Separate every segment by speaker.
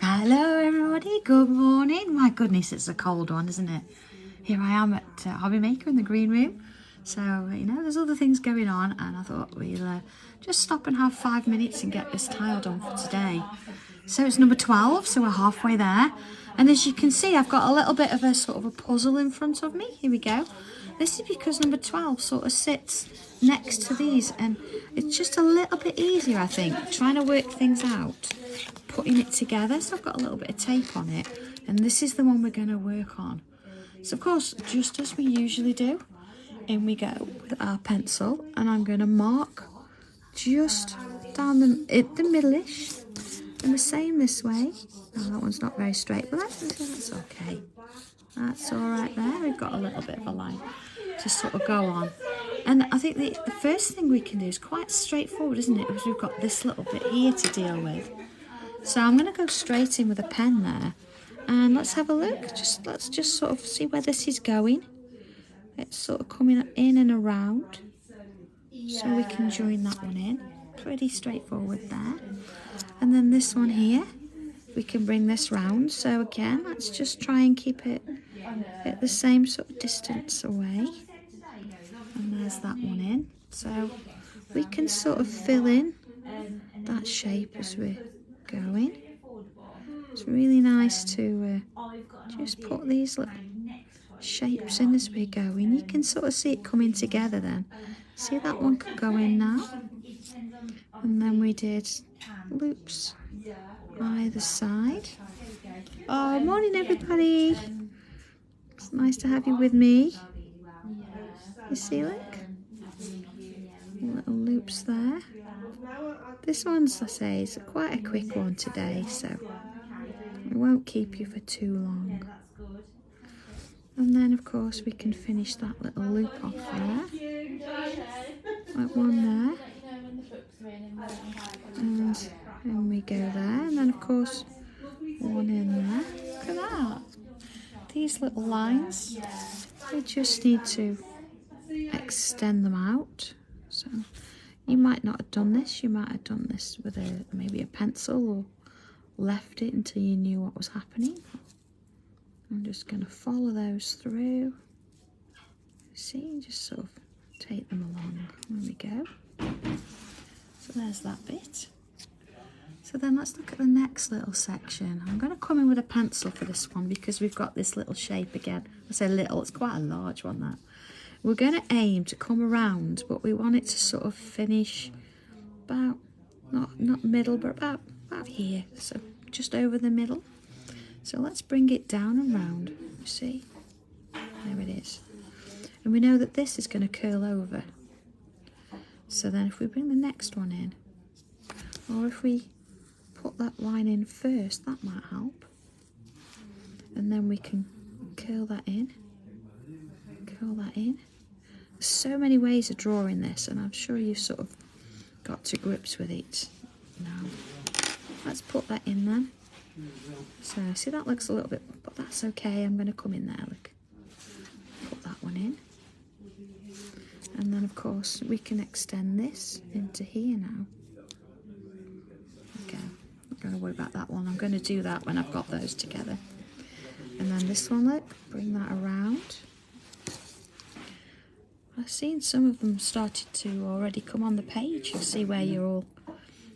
Speaker 1: Hello everybody, good morning. My goodness, it's a cold one, isn't it? Here I am at Hobby Maker in the green room. So, you know, there's other things going on, and I thought we'll just stop and have 5 minutes and get this tile done for today. So it's number 12, so we're halfway there. And as you can see, I've got a little bit of a sort of a puzzle in front of me. Here we go. This is because number 12 sort of sits next to these, and it's just a little bit easier, I think, trying to work things out, putting it together. So I've got a little bit of tape on it, and this is the one we're going to work on. So of course, just as we usually do, in we go with our pencil, and I'm going to mark just down the middle-ish, and the same this way. Oh, that one's not very straight, but that's okay. That's all right there. We've got a little bit of a line to sort of go on. And I think the first thing we can do is quite straightforward, isn't it? Because we've got this little bit here to deal with. So I'm going to go straight in with a pen there. And let's have a look. Let's just sort of see where this is going. It's sort of coming in and around. So we can join that one in. Pretty straightforward there. And then this one here, we can bring this round. So again, let's just try and keep it at the same sort of distance away. And there's that one in. So we can sort of fill in that shape as we're going. It's really nice to just put these little shapes in as we're going. You can sort of see it coming together then. See, that one could go in now. And then we did loops either side. Oh, morning everybody. It's nice to have you with me. You see, look, little loops there. This one's, I say, is quite a quick one today, so it won't keep you for too long. And then, of course, we can finish that little loop off there, like one there, and we go there, and then, of course, one in there. Look at that. These little lines, we just need to extend them out. So you might not have done this. You might have done this with maybe a pencil, or left it until you knew what was happening. I'm just going to follow those through. See, just sort of take them along. There we go. So there's that bit. So then let's look at the next little section. I'm going to come in with a pencil for this one because we've got this little shape again. I say little, it's quite a large one, that. We're going to aim to come around, but we want it to sort of finish about, not middle, but about here. So just over the middle. So let's bring it down and round. You see? There it is. And we know that this is going to curl over. So then if we bring the next one in, or if we put that line in first, that might help. And then we can curl that in. Curl that in. There's so many ways of drawing this, and I'm sure you've sort of got to grips with it now. Let's put that in then. So see, that looks a little bit, but that's okay. I'm going to come in there, look. Put that one in. And then of course we can extend this into here now. Okay, I'm not going to worry about that one. I'm going to do that when I've got those together. And then this one, look, bring that around. I've seen some of them started to already come on the page. You'll see where you're all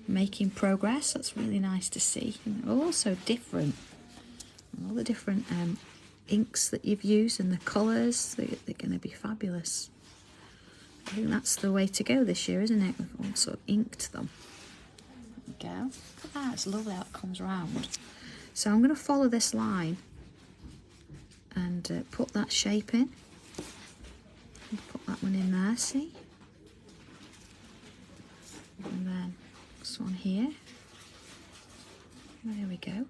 Speaker 1: making progress. That's really nice to see. And they're all so different. All the different inks that you've used and the colours, they're going to be fabulous. I think that's the way to go this year, isn't it? We've all sort of inked them. There we go. Look at that, it's lovely how it comes round. So I'm going to follow this line and put that shape in. Put that one in there, see? And then this one here. There we go.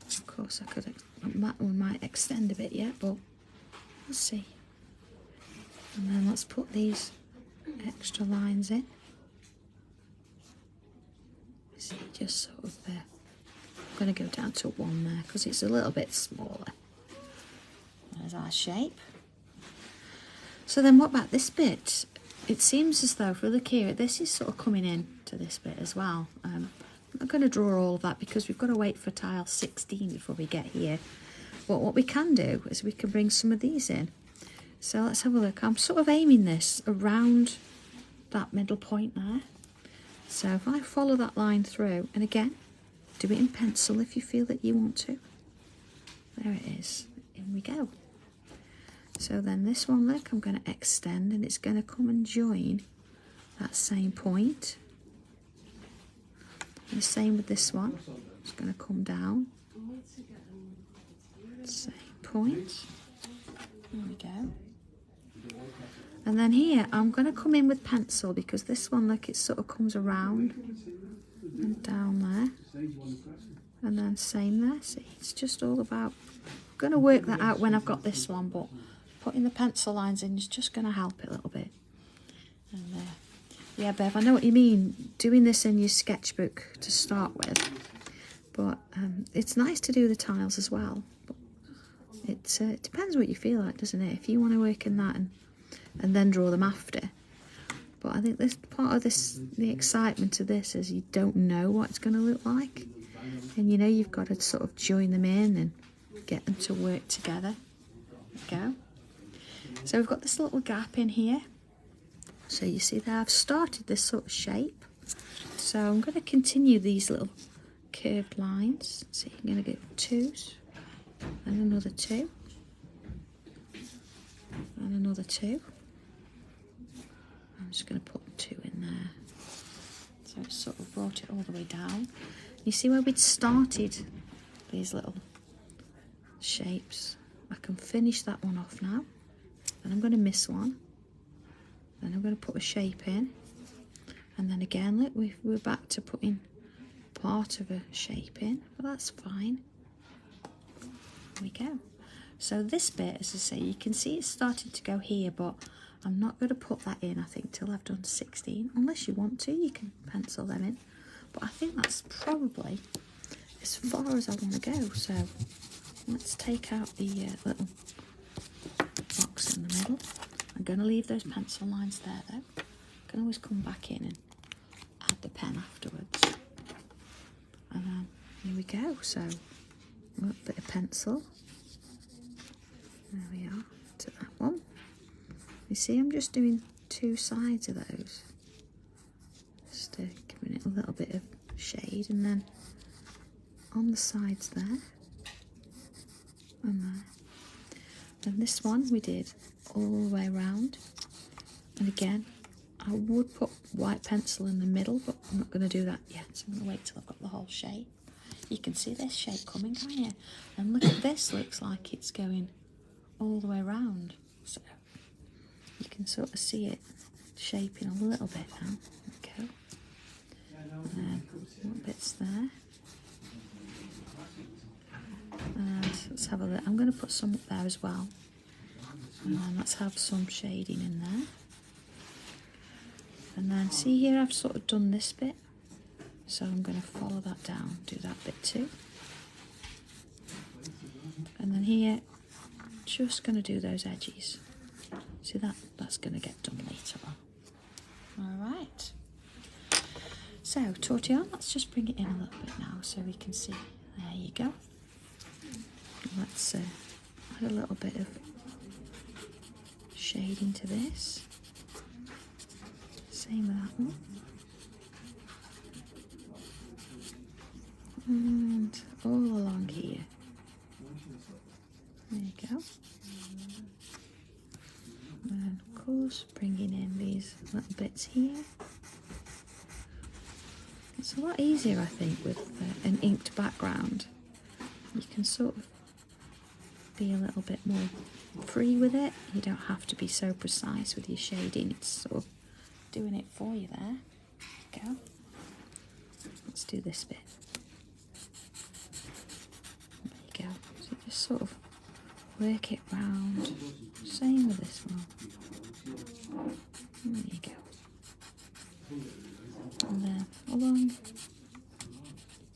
Speaker 1: Of course, that one might extend a bit yet, but let's see. And then let's put these extra lines in. See, just sort of there. I'm going to go down to one there because it's a little bit smaller. There's our shape. So then what about this bit? it seems as though, if we look here, this is sort of coming in to this bit as well. I'm not going to draw all of that because we've got to wait for tile 16 before we get here. But what we can do is we can bring some of these in. So let's have a look. I'm sort of aiming this around that middle point there. So if I follow that line through, and again, do it in pencil if you feel that you want to. There it is. In we go. So then this one, look, I'm going to extend, and it's going to come and join that same point. And the same with this one. It's going to come down. Same point. There we go. And then here, I'm going to come in with pencil because this one, look, it sort of comes around and down there. And then same there. See, it's just all about... I'm going to work that out when I've got this one, but putting the pencil lines in is just going to help it a little bit. And yeah, Bev, I know what you mean, doing this in your sketchbook to start with. But it's nice to do the tiles as well. But it depends what you feel like, doesn't it? If you want to work in that and then draw them after. But I think this part of this, the excitement of this is you don't know what it's going to look like. And you know you've got to sort of join them in and get them to work together. There we go. So we've got this little gap in here. So you see there I've started this sort of shape. So I'm going to continue these little curved lines. So I'm going to go 2 and another 2 and another 2. I'm just going to put 2 in there. So I've sort of brought it all the way down. You see where we'd started these little shapes? I can finish that one off now. Then I'm going to miss one. Then I'm going to put a shape in. And then again, look, we're back to putting part of a shape in. But that's fine. There we go. So this bit, as I say, you can see it's starting to go here, but I'm not going to put that in, I think, till I've done 16. Unless you want to, you can pencil them in. But I think that's probably as far as I want to go. So let's take out the little box in the middle. I'm going to leave those pencil lines there, though. I can always come back in and add the pen afterwards. And here we go. So a little bit of pencil. There we are, to that one. You see, I'm just doing 2 sides of those. Just giving it a little bit of shade, and then on the sides there, and there. And this one we did all the way around. And again, I would put white pencil in the middle, but I'm not going to do that yet. So I'm going to wait till I've got the whole shape. You can see this shape coming, can't you? And look at this, looks like it's going all the way around. So you can sort of see it shaping a little bit now. Okay. And then little bits there. And let's have a look. I'm going to put some up there as well. And then let's have some shading in there. And then see here, I've sort of done this bit. So I'm going to follow that down, do that bit too. And then here, just going to do those edges. See that? That's going to get done later on. All right. So, tortillon, let's just bring it in a little bit now so we can see. There you go. Let's add a little bit of shading to this. Same with that one. And all along here. There you go. And of course, bringing in these little bits here. It's a lot easier, I think, with an inked background. You can sort of be a little bit more free with it. You don't have to be so precise with your shading. It's sort of doing it for you there. There you go. Let's do this bit. There you go. So just sort of work it round. Same with this one. There you go. And then along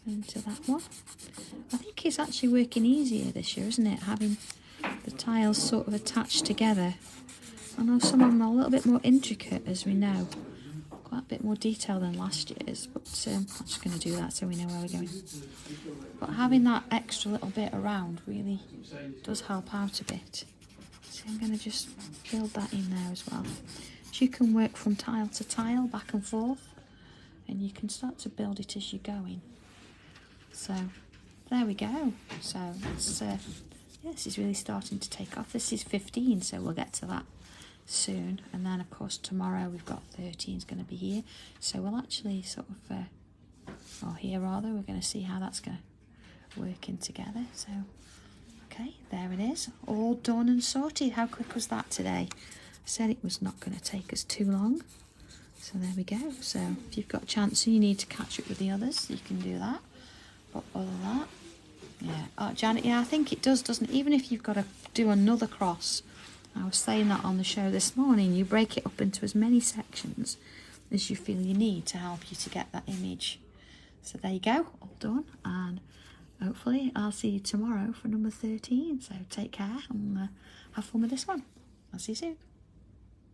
Speaker 1: into that one. I think it's actually working easier this year, isn't it? Having the tiles sort of attached together I know some of them are a little bit more intricate, as we know. Quite a bit more detail than last year's, but I'm just going to do that so we know where we're going. But having that extra little bit around really does help out a bit. So I'm going to just build that in there as well. So you can work from tile to tile, back and forth, and you can start to build it as you're going. So there we go. So it's, yeah, this is really starting to take off. This is 15, so we'll get to that soon. And then of course tomorrow we've got 13 is going to be here. So we'll actually sort of, or here rather, we're going to see how that's going to work in together. So, okay, there it is. All done and sorted. How quick was that today? I said it was not going to take us too long. So there we go. So if you've got a chance and you need to catch up with the others, you can do that. But other than that, yeah. Oh, Janet, yeah, I think it does, doesn't it? Even if you've got to do another cross, I was saying that on the show this morning, you break it up into as many sections as you feel you need to help you to get that image. So there you go, all done. And hopefully I'll see you tomorrow for number 13. So take care and have fun with this one. I'll see you soon.